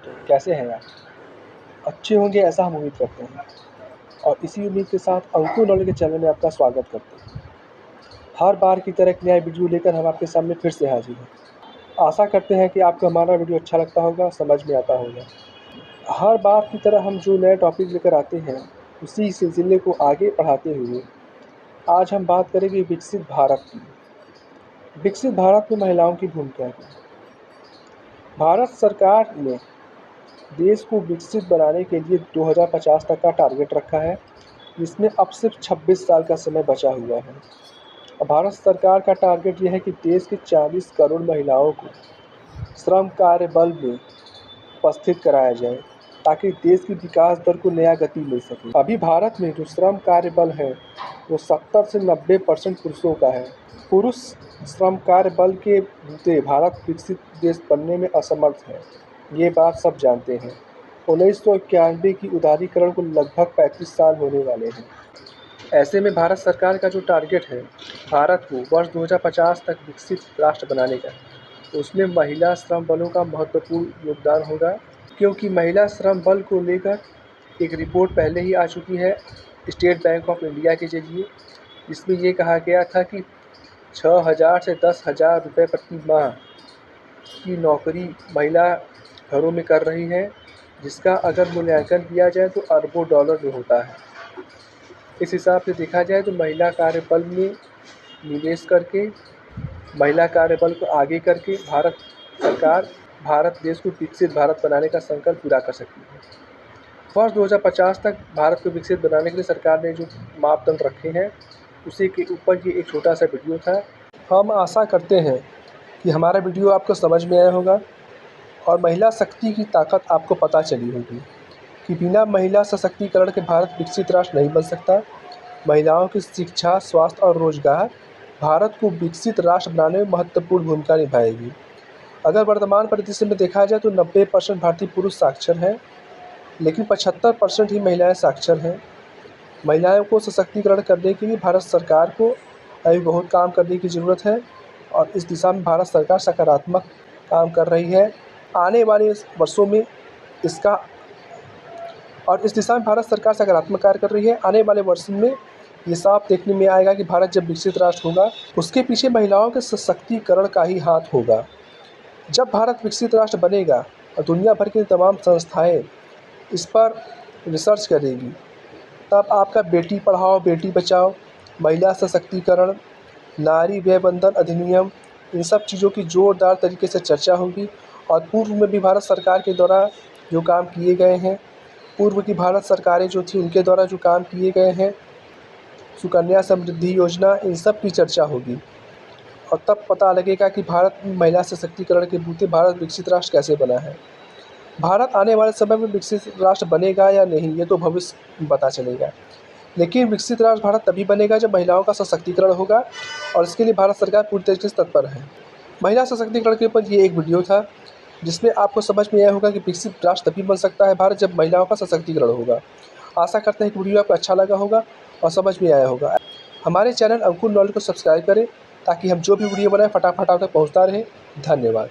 तो कैसे हैं आप? अच्छे होंगे ऐसा हम उम्मीद करते हैं और इसी उम्मीद के साथ अंकुर नॉलेज के चैनल में आपका स्वागत करते हैं। हर बार की तरह एक नया वीडियो लेकर हम आपके सामने फिर से हाजिर हैं। आशा करते हैं कि आपको हमारा वीडियो अच्छा लगता होगा, समझ में आता होगा। हर बार की तरह हम जो नए टॉपिक लेकर आते हैं, उसी सिलसिले को आगे बढ़ाते हुए आज हम बात करेंगे विकसित भारत की। विकसित भारत में महिलाओं की भूमिका की। भारत सरकार ने देश को विकसित बनाने के लिए 2050 तक का टारगेट रखा है, जिसमें अब सिर्फ 26 साल का समय बचा हुआ है। भारत सरकार का टारगेट यह है कि देश के 40 करोड़ महिलाओं को श्रम कार्य बल में उपस्थित कराया जाए, ताकि देश की विकास दर को नया गति मिल सके। अभी भारत में जो श्रम कार्य बल है वो 70 से 90% पुरुषों का है। पुरुष श्रम कार्य बल के होते भारत विकसित देश बनने में असमर्थ है, ये बात सब जानते हैं। 1991 की उदारीकरण को लगभग 35 साल होने वाले हैं। ऐसे में भारत सरकार का जो टारगेट है भारत को वर्ष 2050 तक विकसित राष्ट्र बनाने का, उसमें महिला श्रम बलों का महत्वपूर्ण योगदान होगा, क्योंकि महिला श्रम बल को लेकर एक रिपोर्ट पहले ही आ चुकी है स्टेट बैंक ऑफ इंडिया के जरिए, जिसमें ये कहा गया था कि 6,000 से 10,000 रुपये प्रति माह की नौकरी महिला घरों में कर रही है, जिसका अगर मूल्यांकन किया जाए तो अरबों डॉलर में होता है। इस हिसाब से देखा जाए तो महिला कार्यबल में निवेश करके, महिला कार्यबल को आगे करके भारत देश को विकसित भारत बनाने का संकल्प पूरा कर सकती है। वर्ष 2050 तक भारत को विकसित बनाने के लिए सरकार ने जो मापदंड रखे हैं, उसी के ऊपर ये एक छोटा सा वीडियो था। हम आशा करते हैं कि हमारा वीडियो आपको समझ में आया होगा और महिला शक्ति की ताकत आपको पता चली होगी कि बिना महिला सशक्तिकरण के भारत विकसित राष्ट्र नहीं बन सकता। महिलाओं की शिक्षा, स्वास्थ्य और रोजगार भारत को विकसित राष्ट्र बनाने में महत्वपूर्ण भूमिका निभाएगी। अगर वर्तमान परिदृश्य में देखा जाए तो 90% भारतीय पुरुष साक्षर हैं, लेकिन 75% ही महिलाएं साक्षर हैं। महिलाओं को सशक्तिकरण करने के लिए भारत सरकार को अभी बहुत काम करने की ज़रूरत है और इस दिशा में भारत सरकार सकारात्मक काम कर रही है। आने वाले वर्षों में भारत सरकार सकारात्मक कार्य कर रही है। आने वाले वर्षों में ये साफ देखने में आएगा कि भारत जब विकसित राष्ट्र होगा, उसके पीछे महिलाओं के सशक्तिकरण का ही हाथ होगा। जब भारत विकसित राष्ट्र बनेगा और दुनिया भर की तमाम संस्थाएं इस पर रिसर्च करेगी, तब आपका बेटी पढ़ाओ बेटी बचाओ, महिला सशक्तिकरण, नारी व्यय बंधन अधिनियम, इन सब चीज़ों की जोरदार तरीके से चर्चा होगी। और पूर्व में भी भारत सरकार के द्वारा जो काम किए गए हैं, पूर्व की भारत सरकारें जो थी उनके द्वारा जो काम किए गए हैं, सुकन्या समृद्धि योजना, इन सब की चर्चा होगी और तब पता लगेगा कि भारत में महिला सशक्तिकरण के बूते भारत विकसित राष्ट्र कैसे बना है। भारत आने वाले समय में विकसित राष्ट्र बनेगा या नहीं, ये तो भविष्य में पता चलेगा, लेकिन विकसित राष्ट्र भारत तभी बनेगा जब महिलाओं का सशक्तिकरण होगा और इसके लिए भारत सरकार पूरी तरीके से तत्पर है। महिला सशक्तिकरण के ऊपर ये एक वीडियो था, जिसमें आपको समझ में आया होगा कि विकसित राष्ट्र तभी बन सकता है भारत जब महिलाओं का सशक्तिकरण होगा। आशा करते हैं कि वीडियो आपको अच्छा लगा होगा और समझ में आया होगा। हमारे चैनल अंकुर नॉलेज को सब्सक्राइब करें, ताकि हम जो भी वीडियो बनाएं फटाफट आप तक पहुँचता रहे। धन्यवाद।